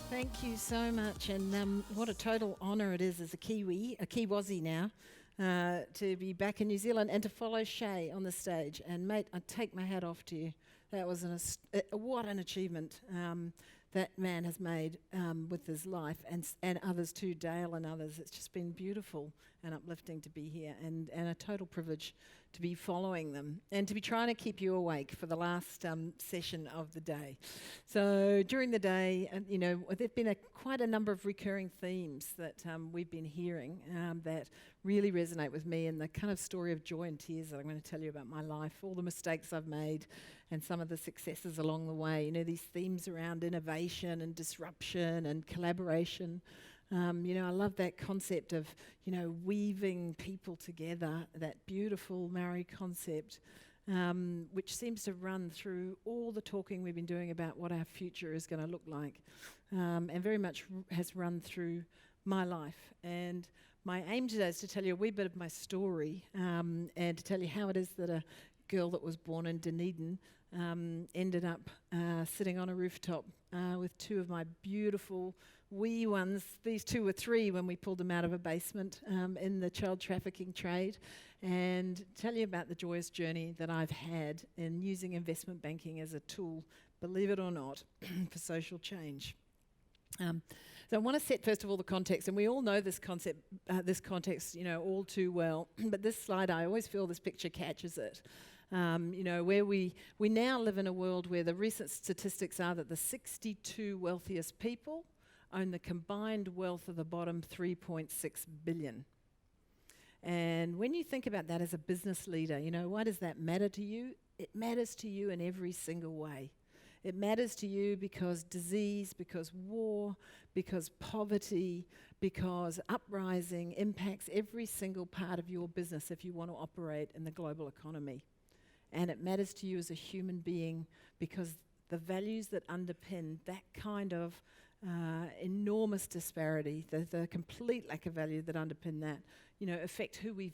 Thank you so much, and what a total honour it is as a Kiwi, a Kiwazi now, to be back in New Zealand and to follow Shay on the stage. And mate, I take my hat off to you. That was what an achievement that man has made with his life, and others too, Dale and others. It's just been beautiful and uplifting to be here, and a total privilege to be following them and to be trying to keep you awake for the last session of the day. So during the day, there've been quite a number of recurring themes that we've been hearing that really resonate with me, and the kind of story of joy and tears that I'm going to tell you about my life, all the mistakes I've made and some of the successes along the way. You know, these themes around innovation and disruption and collaboration. I love that concept of, weaving people together, that beautiful Maori concept, which seems to run through all the talking we've been doing about what our future is going to look like, and very much has run through my life. And my aim today is to tell you a wee bit of my story, and to tell you how it is that a girl that was born in Dunedin ended up sitting on a rooftop with two of my beautiful wee ones. These two were 3 when we pulled them out of a basement in the child trafficking trade, and tell you about the joyous journey that I've had in using investment banking as a tool, believe it or not, for social change. So I want to set first of all the context, and we all know this context, all too well. But this slide, I always feel this picture catches it. Where we now live in a world where the recent statistics are that the 62 wealthiest people own the combined wealth of the bottom 3.6 billion. And when you think about that as a business leader, why does that matter to you? It matters to you in every single way. It matters to you because disease, because war, because poverty, because uprising impacts every single part of your business if you want to operate in the global economy. And it matters to you as a human being because the values that underpin that kind of enormous disparity, the complete lack of value that underpin that, affect who we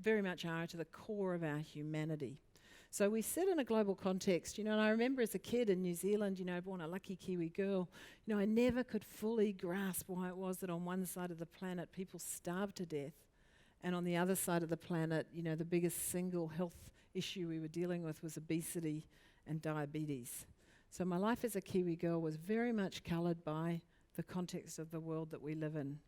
very much are to the core of our humanity. So we sit in a global context, and I remember as a kid in New Zealand, born a lucky Kiwi girl, I never could fully grasp why it was that on one side of the planet people starved to death, and on the other side of the planet, the biggest single health issue we were dealing with was obesity and diabetes. So my life as a Kiwi girl was very much coloured by the context of the world that we live in.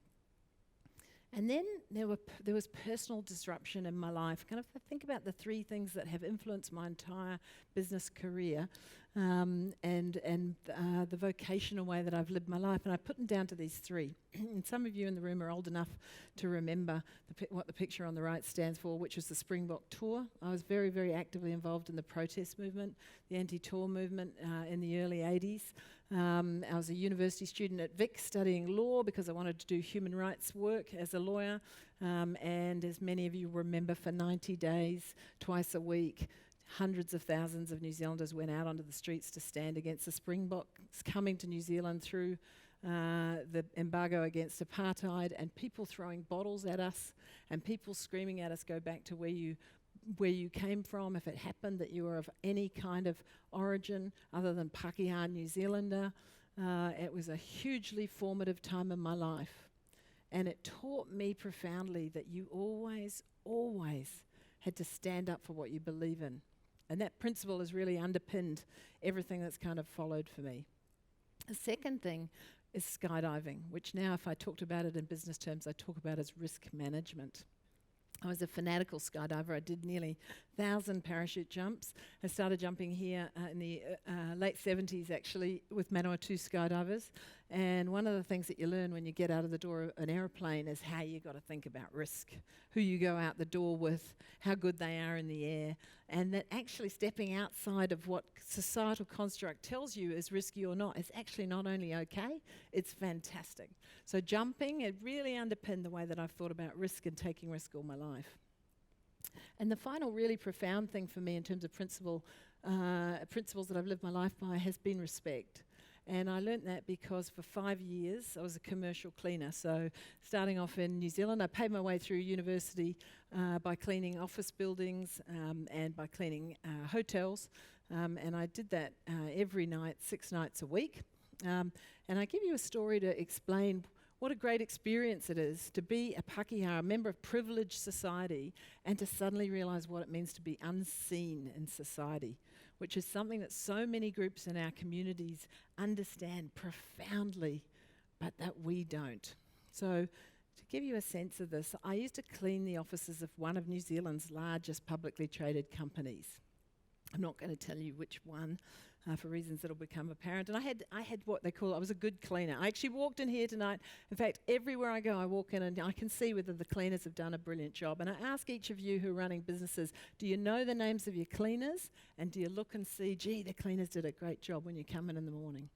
And then there was personal disruption in my life. Kind of think about the 3 things that have influenced my entire business career, and the vocational way that I've lived my life. And I put them down to these 3. And some of you in the room are old enough to remember what the picture on the right stands for, which was the Springbok Tour. I was very, very actively involved in the protest movement, the anti-tour movement in the early 80s. I was a university student at Vic studying law because I wanted to do human rights work as a lawyer. And as many of you remember, for 90 days, twice a week, hundreds of thousands of New Zealanders went out onto the streets to stand against the Springboks coming to New Zealand through the embargo against apartheid, and people throwing bottles at us and people screaming at us, go back to where you came from if it happened that you were of any kind of origin other than Pakeha New Zealander. It was a hugely formative time in my life, and it taught me profoundly that you always, always had to stand up for what you believe in. And that principle has really underpinned everything that's kind of followed for me. The second thing is skydiving, which now, if I talked about it in business terms, I talk about as risk management. I was a fanatical skydiver. I did nearly 1,000 parachute jumps. I started jumping here in the late 70s, actually, with Manawatu skydivers. And one of the things that you learn when you get out of the door of an aeroplane is how you got to think about risk, who you go out the door with, how good they are in the air, and that actually stepping outside of what societal construct tells you is risky or not is actually not only okay, it's fantastic. So jumping, it really underpinned the way that I've thought about risk and taking risk all my life. And the final really profound thing for me in terms of principles that I've lived my life by has been respect. And I learnt that because for 5 years I was a commercial cleaner. So starting off in New Zealand, I paid my way through university by cleaning office buildings and by cleaning hotels. And I did that every night, 6 nights a week. And I give you a story to explain what a great experience it is to be a pakeha, a member of privileged society, and to suddenly realise what it means to be unseen in society, which is something that so many groups in our communities understand profoundly, but that we don't. So to give you a sense of this, I used to clean the offices of one of New Zealand's largest publicly traded companies. I'm not going to tell you which one, for reasons that'll become apparent. And I had what they call, I was a good cleaner. I actually walked in here tonight. In fact, everywhere I go, I walk in and I can see whether the cleaners have done a brilliant job. And I ask each of you who are running businesses, do you know the names of your cleaners? And do you look and see, gee, the cleaners did a great job when you come in the morning?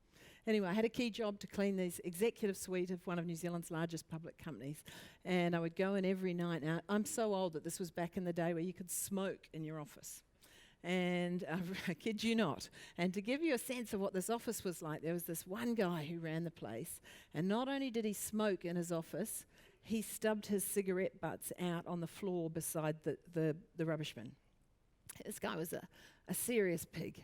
Anyway, I had a key job to clean this executive suite of one of New Zealand's largest public companies. And I would go in every night. Now, I'm so old that this was back in the day where you could smoke in your office. And I kid you not. And to give you a sense of what this office was like, there was this one guy who ran the place. And not only did he smoke in his office, he stubbed his cigarette butts out on the floor beside the rubbish bin. This guy was a serious pig.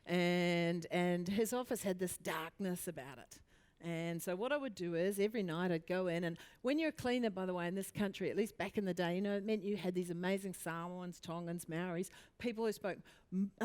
And his office had this darkness about it. And so what I would do is every night I'd go in, and when you're a cleaner, by the way, in this country, at least back in the day, it meant you had these amazing Samoans, Tongans, Maoris, people who spoke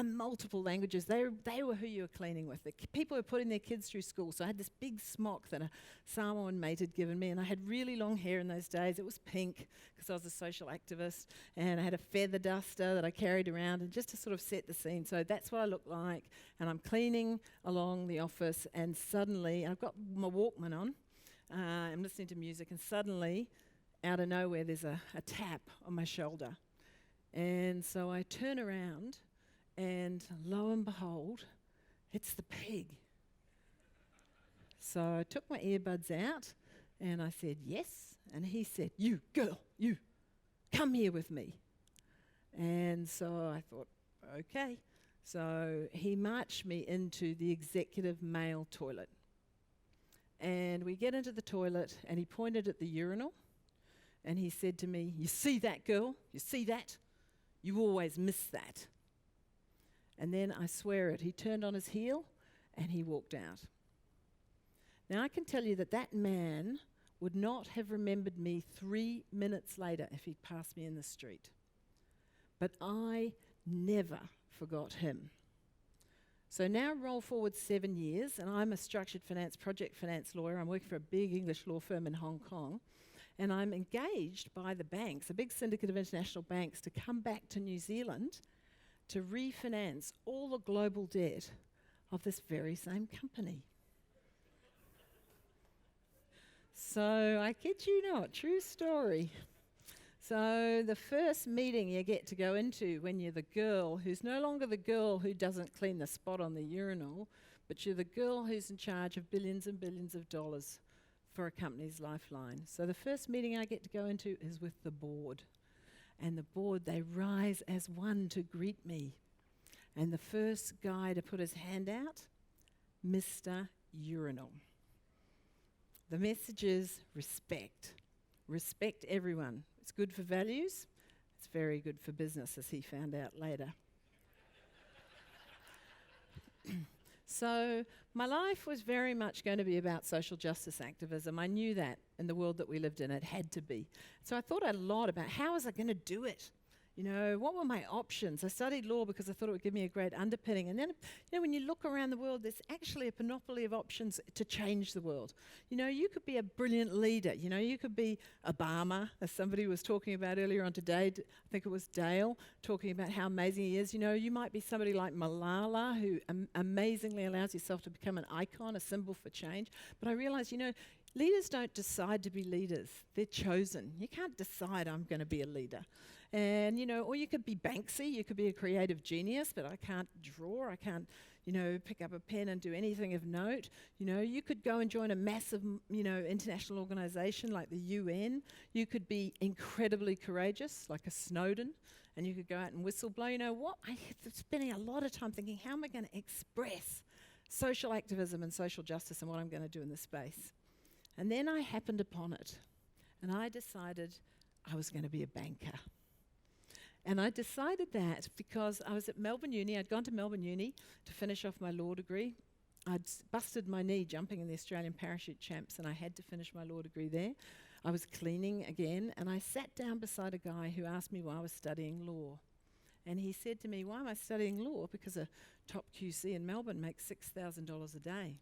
multiple languages. They were who you were cleaning with. The people who were putting their kids through school. So I had this big smock that a Samoan mate had given me, and I had really long hair in those days. It was pink because I was a social activist, and I had a feather duster that I carried around, and just to sort of set the scene. So that's what I look like, and I'm cleaning along the office, and suddenly, I've got my Walkman on, I'm listening to music, and suddenly, out of nowhere, there's a tap on my shoulder. And so I turn around, and lo and behold, it's the pig. So I took my earbuds out, and I said, yes. And he said, you, girl, you, come here with me. And so I thought, okay. So he marched me into the executive male toilet. And we get into the toilet, and he pointed at the urinal, and he said to me, you see that, girl? You see that? You always miss that. And then, I swear it, he turned on his heel, and he walked out. Now, I can tell you that that man would not have remembered me 3 minutes later if he'd passed me in the street. But I never forgot him. So now roll forward 7 years, and I'm a structured finance, project finance lawyer. I'm working for a big English law firm in Hong Kong, and I'm engaged by the banks, a big syndicate of international banks, to come back to New Zealand to refinance all the global debt of this very same company. So I kid you not, true story. So the first meeting you get to go into when you're the girl who's no longer the girl who doesn't clean the spot on the urinal, but you're the girl who's in charge of billions and billions of dollars for a company's lifeline. So the first meeting I get to go into is with the board. And the board, they rise as one to greet me. And the first guy to put his hand out, Mr. Urinal. The message is respect. Respect everyone. It's good for values. It's very good for business, as he found out later. So my life was very much going to be about social justice activism. I knew that in the world that we lived in, it had to be. So I thought a lot about how was I going to do it? What were my options? I studied law because I thought it would give me a great underpinning. And then, when you look around the world, there's actually a panoply of options to change the world. You could be a brilliant leader. You could be Obama, as somebody was talking about earlier on today. I think it was Dale, talking about how amazing he is. You might be somebody like Malala, who amazingly allows yourself to become an icon, a symbol for change. But I realised, leaders don't decide to be leaders. They're chosen. You can't decide I'm going to be a leader. And, or you could be Banksy, you could be a creative genius, but I can't draw, I can't, pick up a pen and do anything of note. You could go and join a massive, international organisation like the UN. You could be incredibly courageous, like a Snowden, and you could go out and whistleblow. I'm spending a lot of time thinking, how am I going to express social activism and social justice and what I'm going to do in this space? And then I happened upon it, and I decided I was going to be a banker. And I decided that because I was at Melbourne Uni. I'd gone to Melbourne Uni to finish off my law degree. busted my knee jumping in the Australian Parachute Champs, and I had to finish my law degree there. I was cleaning again, and I sat down beside a guy who asked me why I was studying law. And he said to me, "Why am I studying law?" Because a top QC in Melbourne makes $6,000 a day.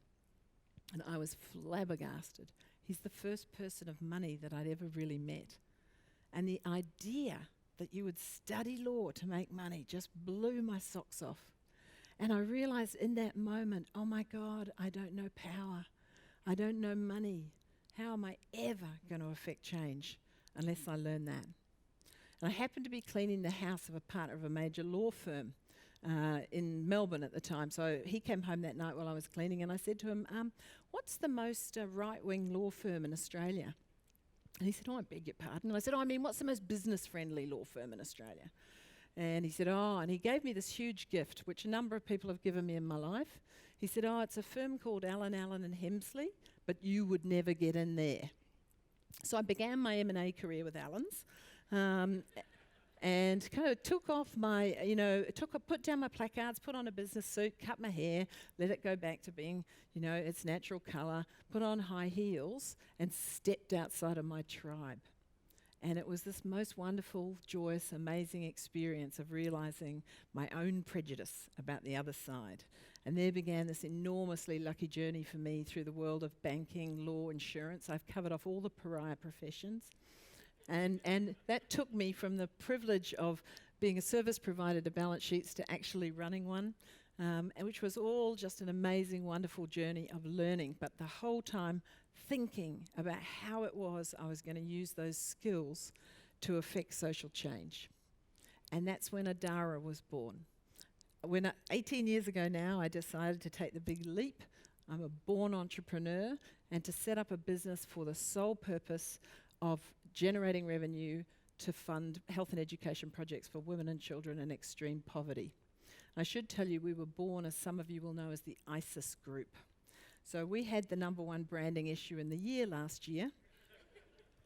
And I was flabbergasted. He's the first person of money that I'd ever really met. And the idea that you would study law to make money just blew my socks off. And I realized in that moment, oh my God, I don't know power. I don't know money. How am I ever going to affect change unless I learn that? And I happened to be cleaning the house of a partner of a major law firm in Melbourne at the time. So he came home that night while I was cleaning, and I said to him, what's the most right-wing law firm in Australia? And he said, "Oh, I beg your pardon." And I said, "Oh, I mean, what's the most business-friendly law firm in Australia?" And he said, "Oh," and he gave me this huge gift, which a number of people have given me in my life. He said, "Oh, it's a firm called Allen and Hemsley, but you would never get in there." So I began my M&A career with Allen's, and kind of took off my, put down my placards, put on a business suit, cut my hair, let it go back to being, its natural colour, put on high heels, and stepped outside of my tribe. And it was this most wonderful, joyous, amazing experience of realising my own prejudice about the other side. And there began this enormously lucky journey for me through the world of banking, law, insurance. I've covered off all the pariah professions. And that took me from the privilege of being a service provider to balance sheets to actually running one, which was all just an amazing, wonderful journey of learning, but the whole time thinking about how it was I was going to use those skills to affect social change. And that's when Adara was born. 18 years ago now, I decided to take the big leap. I'm a born entrepreneur, and to set up a business for the sole purpose of generating revenue to fund health and education projects for women and children in extreme poverty. I should tell you, we were born, as some of you will know, as the ISIS group. So we had the #1 branding issue in the year last year,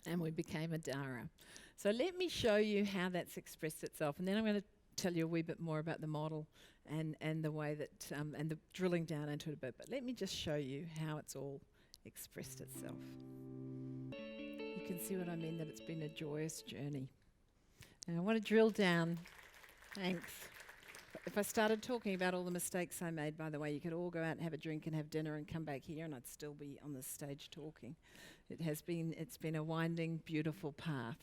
and we became Adara. So let me show you how that's expressed itself, and then I'm going to tell you a wee bit more about the model and the way that, and the drilling down into it a bit. But let me just show you how it's all expressed itself. You can see what I mean, that it's been a joyous journey. And I want to drill down. Thanks. If I started talking about all the mistakes I made, by the way, you could all go out and have a drink and have dinner and come back here and I'd still be on the stage talking. It's been a winding, beautiful path.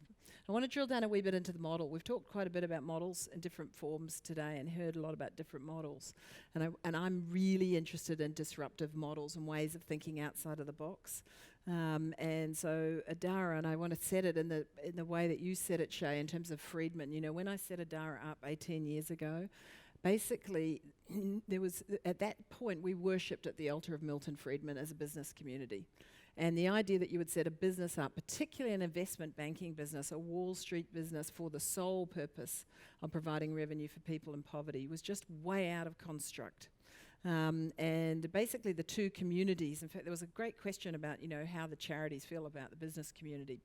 I want to drill down a wee bit into the model. We've talked quite a bit about models in different forms today and heard a lot about different models. And I'm really interested in disruptive models and ways of thinking outside of the box. And so Adara, and I want to set it in the way that you said it, Shay, in terms of Friedman. When I set Adara up 18 years ago, basically, there was, at that point, we worshipped at the altar of Milton Friedman as a business community. And the idea that you would set a business up, particularly an investment banking business, a Wall Street business for the sole purpose of providing revenue for people in poverty, was just way out of construct. And basically the two communities, in fact, there was a great question about, how the charities feel about the business community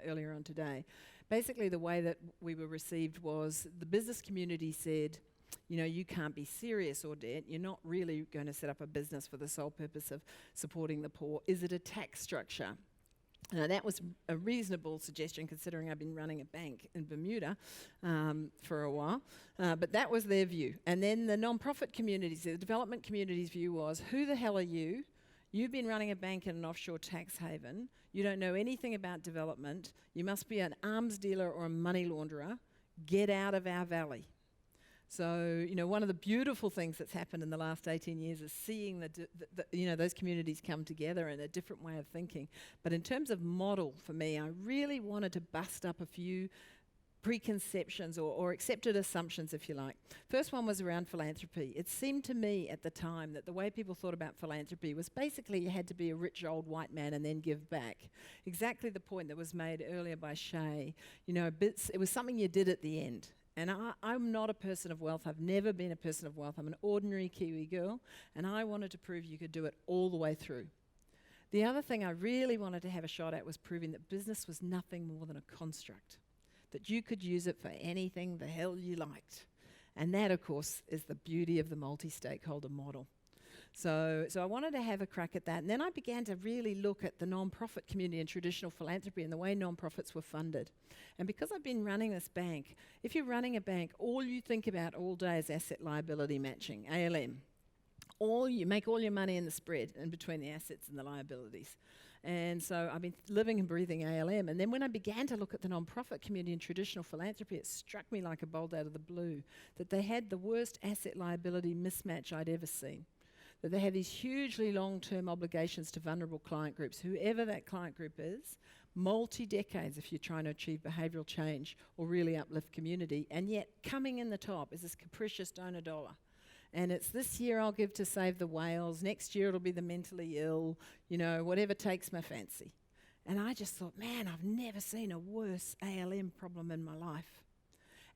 earlier on today. Basically, the way that we were received was the business community said, you can't be serious, Audette. You're not really going to set up a business for the sole purpose of supporting the poor. Is it a tax structure? Now, that was a reasonable suggestion, considering I've been running a bank in Bermuda for a while. But that was their view. And then the non-profit communities, the development community's view was, who the hell are you? You've been running a bank in an offshore tax haven. You don't know anything about development. You must be an arms dealer or a money launderer. Get out of our valley. So, one of the beautiful things that's happened in the last 18 years is seeing those communities come together in a different way of thinking. But in terms of model, for me, I really wanted to bust up a few preconceptions or accepted assumptions, if you like. First one was around philanthropy. It seemed to me at the time that the way people thought about philanthropy was basically you had to be a rich old white man and then give back. Exactly the point that was made earlier by Shay. It was something you did at the end. And I'm not a person of wealth. I've never been a person of wealth. I'm an ordinary Kiwi girl, and I wanted to prove you could do it all the way through. The other thing I really wanted to have a shot at was proving that business was nothing more than a construct, that you could use it for anything the hell you liked. And that, of course, is the beauty of the multi-stakeholder model. So I wanted to have a crack at that. And then I began to really look at the non-profit community and traditional philanthropy and the way non-profits were funded. And because I've been running this bank, if you're running a bank, all you think about all day is asset liability matching, ALM. You make all your money in the spread in between the assets and the liabilities. And so I've been living and breathing ALM. And then when I began to look at the non-profit community and traditional philanthropy, it struck me like a bolt out of the blue that they had the worst asset liability mismatch I'd ever seen. That they have these hugely long-term obligations to vulnerable client groups, whoever that client group is, multi-decades if you're trying to achieve behavioural change or really uplift community. And yet coming in the top is this capricious donor dollar. And it's this year I'll give to save the whales, next year it'll be the mentally ill, whatever takes my fancy. And I just thought, man, I've never seen a worse ALM problem in my life.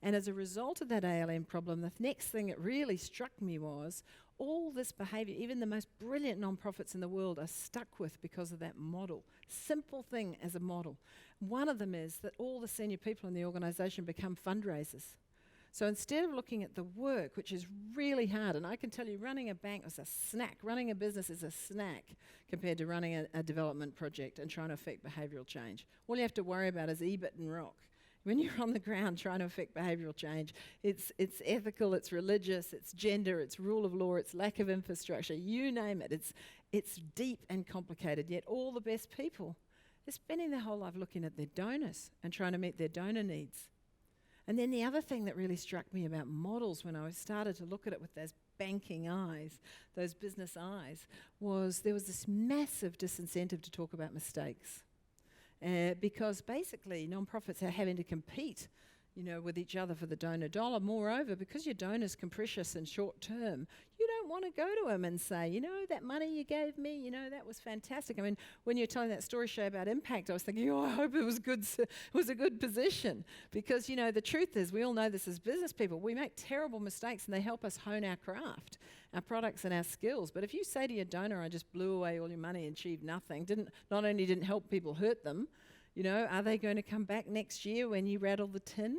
And as a result of that ALM problem, the next thing that really struck me was all this behaviour, even the most brilliant non-profits in the world are stuck with because of that model. Simple thing as a model. One of them is that all the senior people in the organisation become fundraisers. So instead of looking at the work, which is really hard, and I can tell you running a bank is a snack, running a business is a snack compared to running a development project and trying to affect behavioural change. All you have to worry about is EBIT and rock. When you're on the ground trying to affect behavioural change, it's ethical, it's religious, it's gender, it's rule of law, it's lack of infrastructure, you name it. It's deep and complicated, yet all the best people, they're spending their whole life looking at their donors and trying to meet their donor needs. And then the other thing that really struck me about models when I started to look at it with those banking eyes, those business eyes, was there was this massive disincentive to talk about mistakes. Because basically non-profits are having to compete, with each other for the donor dollar. Moreover, because your donor's capricious and short-term, you don't want to go to them and say, that money you gave me, that was fantastic. I mean, when you're telling that story show about impact, I was thinking, I hope it was good. It was a good position. Because, the truth is, we all know this as business people. We make terrible mistakes and they help us hone our craft, our products and our skills. But if you say to your donor, I just blew away all your money and achieved nothing, not only didn't help people, hurt them, are they going to come back next year when you rattle the tin?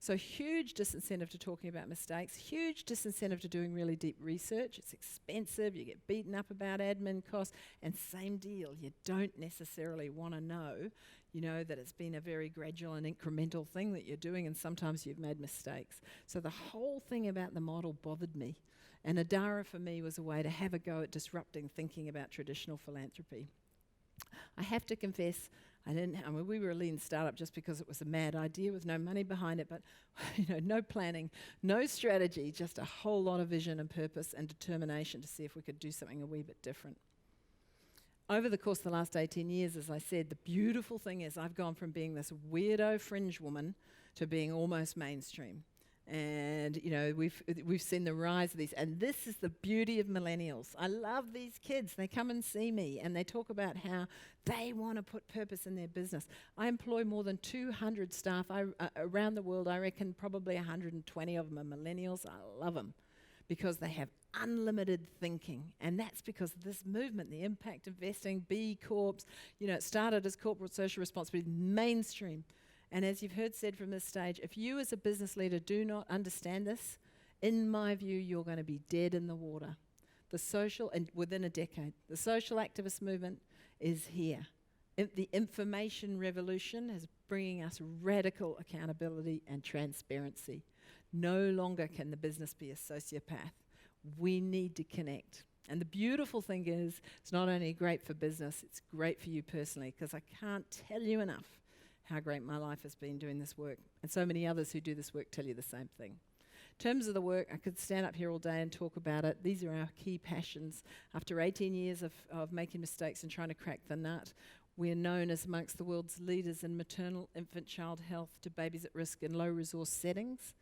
So huge disincentive to talking about mistakes, huge disincentive to doing really deep research. It's expensive, you get beaten up about admin costs, and same deal, you don't necessarily want to know, that it's been a very gradual and incremental thing that you're doing, and sometimes you've made mistakes. So the whole thing about the model bothered me. And Adara for me was a way to have a go at disrupting thinking about traditional philanthropy. I have to confess, we were a lean startup just because it was a mad idea with no money behind it, but no planning, no strategy, just a whole lot of vision and purpose and determination to see if we could do something a wee bit different. Over the course of the last 18 years, as I said, the beautiful thing is I've gone from being this weirdo fringe woman to being almost mainstream. And we've seen the rise of these, and this is the beauty of millennials. I love these kids. They come and see me and they talk about how they want to put purpose in their business. I employ more than 200 staff around the world. I reckon probably 120 of them are millennials. I love them because they have unlimited thinking, and that's because of this movement, the impact investing, B Corps. It started as corporate social responsibility, mainstream. And as you've heard said from this stage, if you as a business leader do not understand this, in my view, you're going to be dead in the water. The social, and within a decade, the social activist movement is here. The information revolution is bringing us radical accountability and transparency. No longer can the business be a sociopath. We need to connect. And the beautiful thing is, it's not only great for business, it's great for you personally, because I can't tell you enough how great my life has been doing this work. And so many others who do this work tell you the same thing. In terms of the work, I could stand up here all day and talk about it. These are our key passions. After 18 years of making mistakes and trying to crack the nut, we're known as amongst the world's leaders in maternal, infant, child health to babies at risk in low resource settings.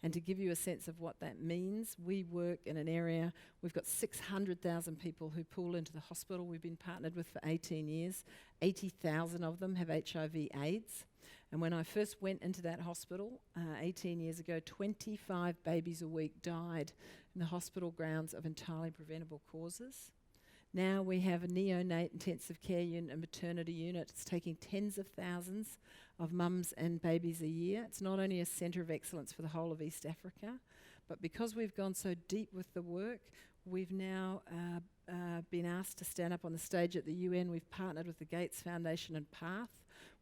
And to give you a sense of what that means, we work in an area, we've got 600,000 people who pool into the hospital we've been partnered with for 18 years. 80,000 of them have HIV/AIDS. And when I first went into that hospital 18 years ago, 25 babies a week died in the hospital grounds of entirely preventable causes. Now we have a neonate intensive care unit, a maternity unit. It's taking tens of thousands of mums and babies a year. It's not only a centre of excellence for the whole of East Africa, but because we've gone so deep with the work, we've now been asked to stand up on the stage at the UN. We've partnered with the Gates Foundation and PATH.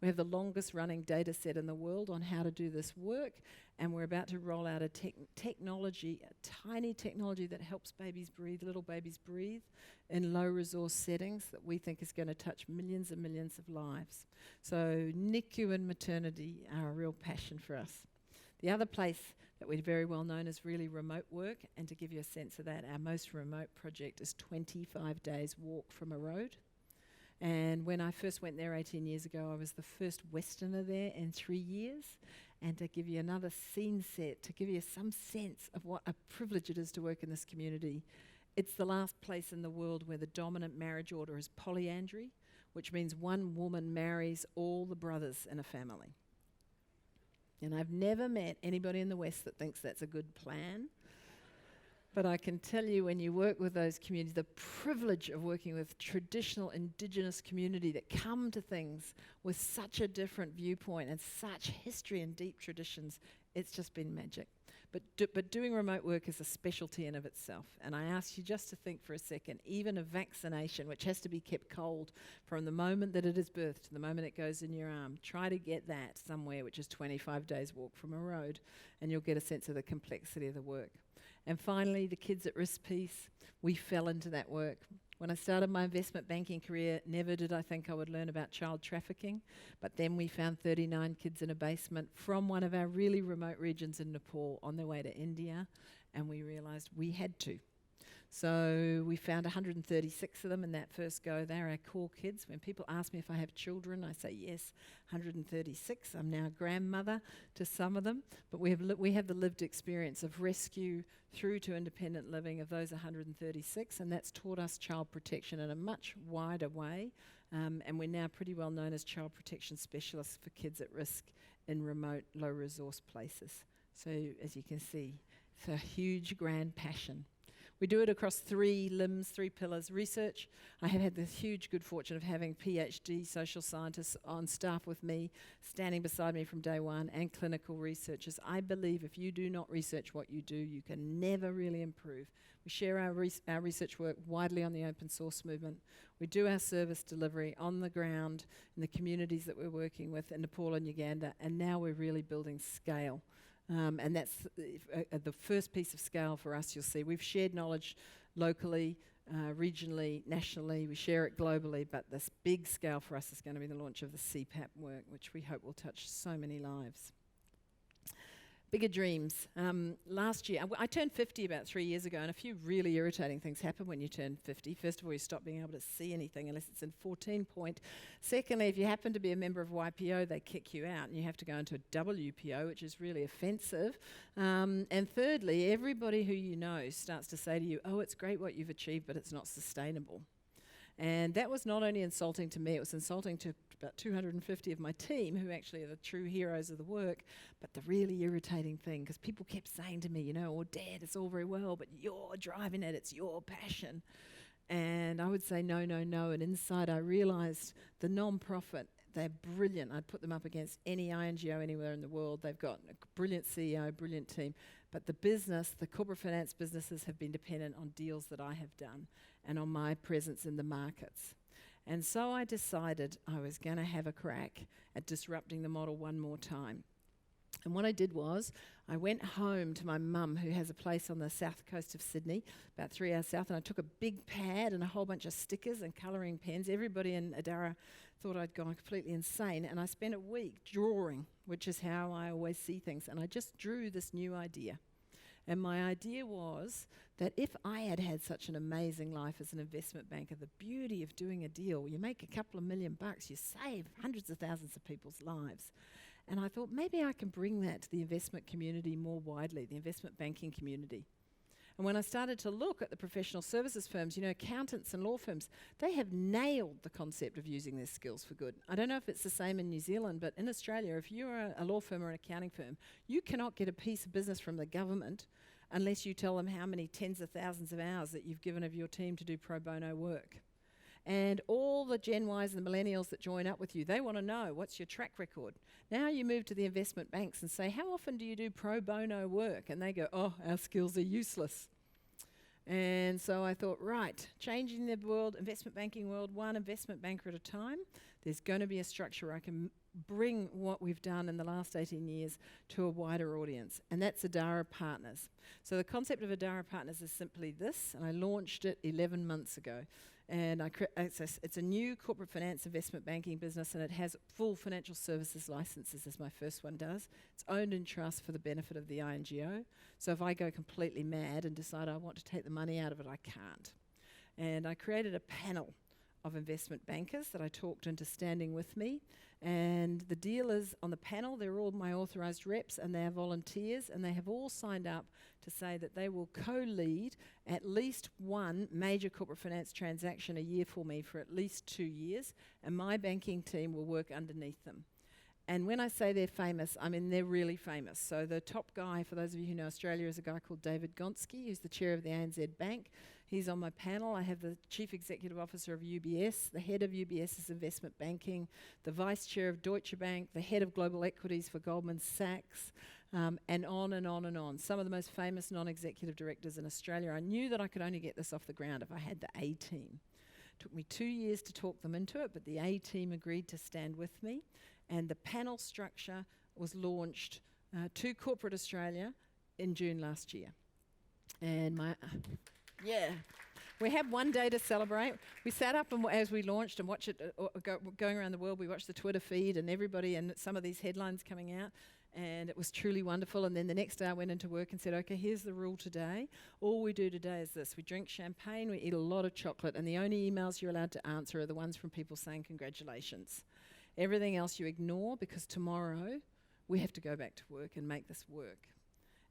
We have the longest running data set in the world on how to do this work, and we're about to roll out a technology, a tiny technology that helps babies breathe, little babies breathe, in low resource settings that we think is going to touch millions and millions of lives. So NICU and maternity are a real passion for us. The other place that we're very well known is really remote work, and to give you a sense of that, our most remote project is 25 days walk from a road. And when I first went there 18 years ago, I was the first Westerner there in 3 years. And to give you another scene set, to give you some sense of what a privilege it is to work in this community, it's the last place in the world where the dominant marriage order is polyandry, which means one woman marries all the brothers in a family. And I've never met anybody in the West that thinks that's a good plan. But I can tell you, when you work with those communities, the privilege of working with traditional Indigenous community that come to things with such a different viewpoint and such history and deep traditions, it's just been magic. But doing remote work is a specialty in of itself. And I ask you just to think for a second, even a vaccination, which has to be kept cold from the moment that it is birthed to the moment it goes in your arm, try to get that somewhere, which is 25 days walk from a road, and you'll get a sense of the complexity of the work. And finally, the kids at risk piece, we fell into that work. When I started my investment banking career, never did I think I would learn about child trafficking, but then we found 39 kids in a basement from one of our really remote regions in Nepal on their way to India, and we realised we had to. So we found 136 of them in that first go. They're our core kids. When people ask me if I have children, I say yes, 136. I'm now a grandmother to some of them, but we have the lived experience of rescue through to independent living of those 136, and that's taught us child protection in a much wider way, and we're now pretty well known as child protection specialists for kids at risk in remote, low-resource places. So as you can see, it's a huge, grand passion. We do it across 3 limbs, 3 pillars. Research. I have had the huge good fortune of having PhD social scientists on staff with me, standing beside me from day one, and clinical researchers. I believe if you do not research what you do, you can never really improve. We share our research work widely on the open source movement. We do our service delivery on the ground in the communities that we're working with in Nepal and Uganda, and now we're really building scale. And that's the first piece of scale for us. You'll see we've shared knowledge locally, regionally, nationally. We share it globally, but this big scale for us is going to be the launch of the CPAP work, which we hope will touch so many lives. Bigger dreams. Last year, I turned 50 about 3 years ago, and a few really irritating things happen when you turn 50. First of all, you stop being able to see anything unless it's in 14 point. Secondly, if you happen to be a member of YPO, they kick you out, and you have to go into a WPO, which is really offensive. And thirdly, everybody who you know starts to say to you, oh, it's great what you've achieved, but it's not sustainable. And that was not only insulting to me, it was insulting to about 250 of my team, who actually are the true heroes of the work. But the really irritating thing, because people kept saying to me, you know, Dad, it's all very well, but you're driving it, it's your passion. And I would say no, no, no. And inside I realised the non-profit, they're brilliant. I'd put them up against any INGO anywhere in the world. They've got a brilliant CEO, brilliant team. But the business, the corporate finance businesses have been dependent on deals that I have done and on my presence in the markets. And so I decided I was going to have a crack at disrupting the model one more time. And what I did was I went home to my mum, who has a place on the south coast of Sydney, about 3 hours south, and I took a big pad and a whole bunch of stickers and colouring pens. Everybody in Adara thought I'd gone completely insane, and I spent a week drawing, which is how I always see things, and I just drew this new idea. And my idea was that if I had had such an amazing life as an investment banker, the beauty of doing a deal, you make a couple of $1 million, you save hundreds of thousands of people's lives. And I thought maybe I can bring that to the investment community more widely, the investment banking community. And when I started to look at the professional services firms, you know, accountants and law firms, they have nailed the concept of using their skills for good. I don't know if it's the same in New Zealand, but in Australia, if you're a law firm or an accounting firm, you cannot get a piece of business from the government unless you tell them how many tens of thousands of hours that you've given of your team to do pro bono work. And all the Gen Ys and the millennials that join up with you, they want to know, what's your track record? Now you move to the investment banks and say, how often do you do pro bono work? And they go, oh, our skills are useless. And so I thought, right, changing the world, investment banking world, one investment banker at a time. There's going to be a structure where I can bring what we've done in the last 18 years to a wider audience, and that's Adara Partners. So the concept of Adara Partners is simply this, and I launched it 11 months ago. And it's a new corporate finance investment banking business, and it has full financial services licenses, as my first one does. It's owned in trust for the benefit of the INGO. So if I go completely mad and decide I want to take the money out of it, I can't. And I created a panel of investment bankers that I talked into standing with me. And the dealers on the panel, they're all my authorised reps, and they are volunteers, and they have all signed up to say that they will co-lead at least one major corporate finance transaction a year for me for at least 2 years, and my banking team will work underneath them. And when I say they're famous, I mean they're really famous. So the top guy, for those of you who know Australia, is a guy called David Gonski, who's the chair of the ANZ Bank. He's on my panel. I have the Chief Executive Officer of UBS, the head of UBS's investment banking, the Vice Chair of Deutsche Bank, the head of global equities for Goldman Sachs, and on and on and on. Some of the most famous non-executive directors in Australia. I knew that I could only get this off the ground if I had the A-team. It took me 2 years to talk them into it, but the A-team agreed to stand with me. And the panel structure was launched to Corporate Australia in June last year. And we had 1 day to celebrate. We sat up and as we launched and watched it going around the world, we watched the Twitter feed and everybody and some of these headlines coming out. And it was truly wonderful. And then the next day I went into work and said, okay, here's the rule today. All we do today is this. We drink champagne, we eat a lot of chocolate, and the only emails you're allowed to answer are the ones from people saying congratulations. Everything else you ignore, because tomorrow we have to go back to work and make this work.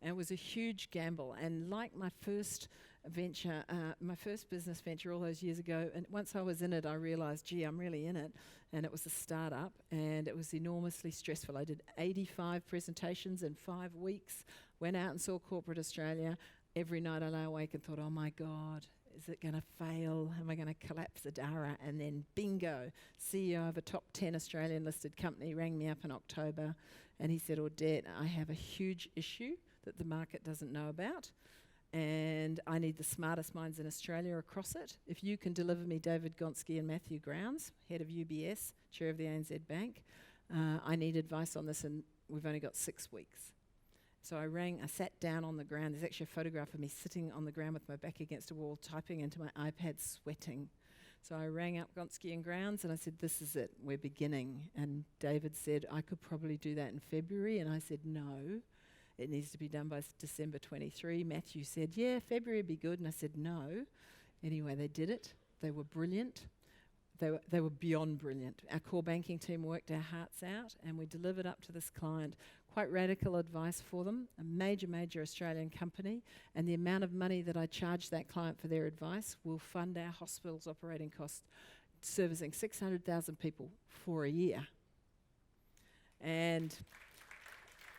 And it was a huge gamble. And like my first venture, my first business venture all those years ago, and once I was in it, I realised, gee, I'm really in it. And it was a startup, and it was enormously stressful. I did 85 presentations in 5 weeks, went out and saw Corporate Australia. Every night I lay awake and thought, oh my God, is it going to fail? Am I going to collapse Adara? And then bingo, CEO of a top 10 Australian listed company rang me up in October, and he said, Audette, I have a huge issue that the market doesn't know about, and I need the smartest minds in Australia across it. If you can deliver me David Gonski and Matthew Grounds, head of UBS, chair of the ANZ Bank, I need advice on this, and we've only got 6 weeks. So I sat down on the ground. There's actually a photograph of me sitting on the ground with my back against a wall, typing into my iPad, sweating. So I rang up Gonski and Grounds and I said, this is it, we're beginning. And David said, I could probably do that in February. And I said, no, it needs to be done by December 23. Matthew said, yeah, February would be good. And I said, no. Anyway, they did it. They were brilliant. They were beyond brilliant. Our core banking team worked our hearts out, and we delivered up to this client quite radical advice for them, a major Australian company, and the amount of money that I charged that client for their advice will fund our hospital's operating costs, servicing 600,000 people for a year. And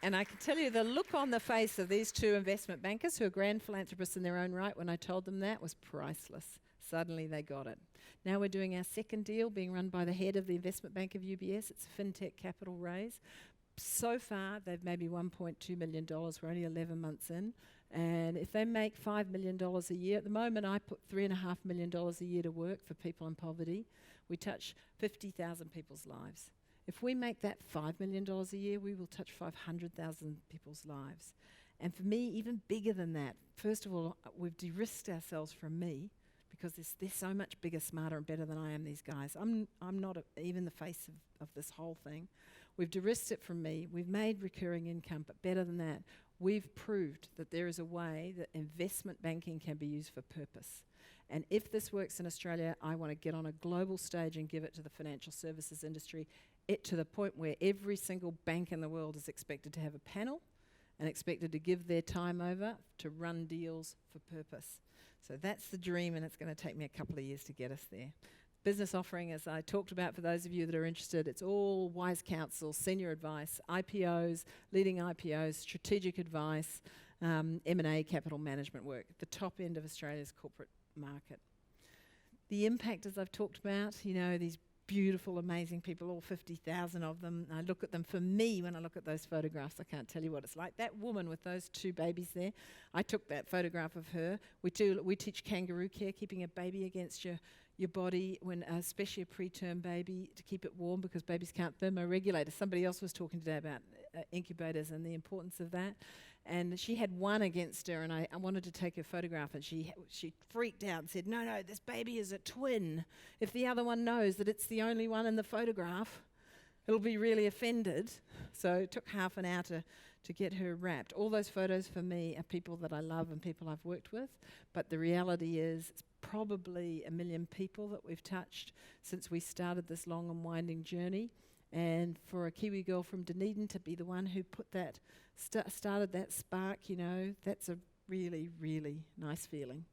I can tell you the look on the face of these 2 investment bankers, who are grand philanthropists in their own right, when I told them that, was priceless. Suddenly they got it. Now we're doing our second deal, being run by the head of the investment bank of UBS. It's a fintech capital raise. So far, they've maybe $1.2 million. We're only 11 months in. And if they make $5 million a year, at the moment I put $3.5 million a year to work for people in poverty. We touch 50,000 people's lives. If we make that $5 million a year, we will touch 500,000 people's lives. And for me, even bigger than that, first of all, we've de-risked ourselves from me, because they're so much bigger, smarter and better than I am, these guys. I'm not even the face of this whole thing. We've de-risked it from me. We've made recurring income, but better than that, we've proved that there is a way that investment banking can be used for purpose. And if this works in Australia, I want to get on a global stage and give it to the financial services industry, to the point where every single bank in the world is expected to have a panel and expected to give their time over to run deals for purpose. So that's the dream, and it's going to take me a couple of years to get us there. Business offering, as I talked about, for those of you that are interested, it's all wise counsel, senior advice, IPOs, leading IPOs, strategic advice, M&A, capital management work, at the top end of Australia's corporate market. The impact, as I've talked about, these beautiful, amazing people, all 50,000 of them. I look at them. For me, when I look at those photographs, I can't tell you what it's like. That woman with those 2 babies there, I took that photograph of her. We teach kangaroo care, keeping a baby against your body, when especially a preterm baby, to keep it warm because babies can't thermoregulate. Somebody else was talking today about incubators and the importance of that. And she had one against her, and I wanted to take her photograph, and she freaked out and said, no, this baby is a twin. If the other one knows that it's the only one in the photograph, it'll be really offended. So it took half an hour to get her wrapped. All those photos for me are people that I love and people I've worked with, but the reality is it's probably 1 million people that we've touched since we started this long and winding journey. And for a Kiwi girl from Dunedin to be the one who put that, started that spark, that's a really, really nice feeling.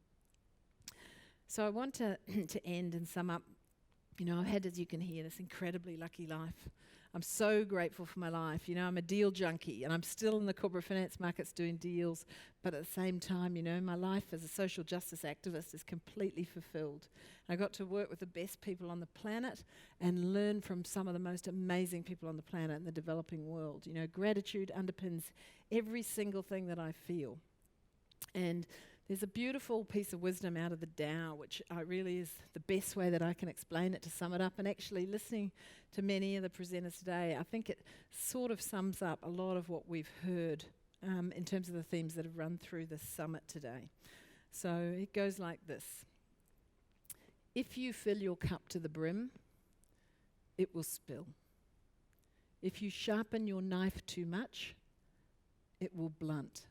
So I want to end and sum up. I've had, as you can hear, this incredibly lucky life. I'm so grateful for my life. I'm a deal junkie, and I'm still in the corporate finance markets doing deals, but at the same time, my life as a social justice activist is completely fulfilled. I got to work with the best people on the planet and learn from some of the most amazing people on the planet in the developing world. Gratitude underpins every single thing that I feel. And there's a beautiful piece of wisdom out of the Tao, which really is the best way that I can explain it to sum it up. And actually listening to many of the presenters today, I think it sort of sums up a lot of what we've heard in terms of the themes that have run through this summit today. So it goes like this. If you fill your cup to the brim, it will spill. If you sharpen your knife too much, it will blunt.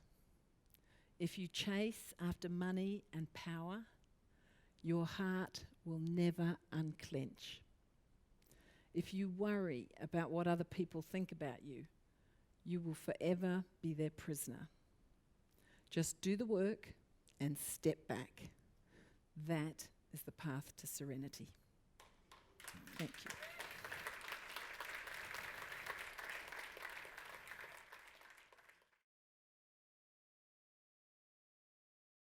If you chase after money and power, your heart will never unclench. If you worry about what other people think about you, you will forever be their prisoner. Just do the work and step back. That is the path to serenity. Thank you.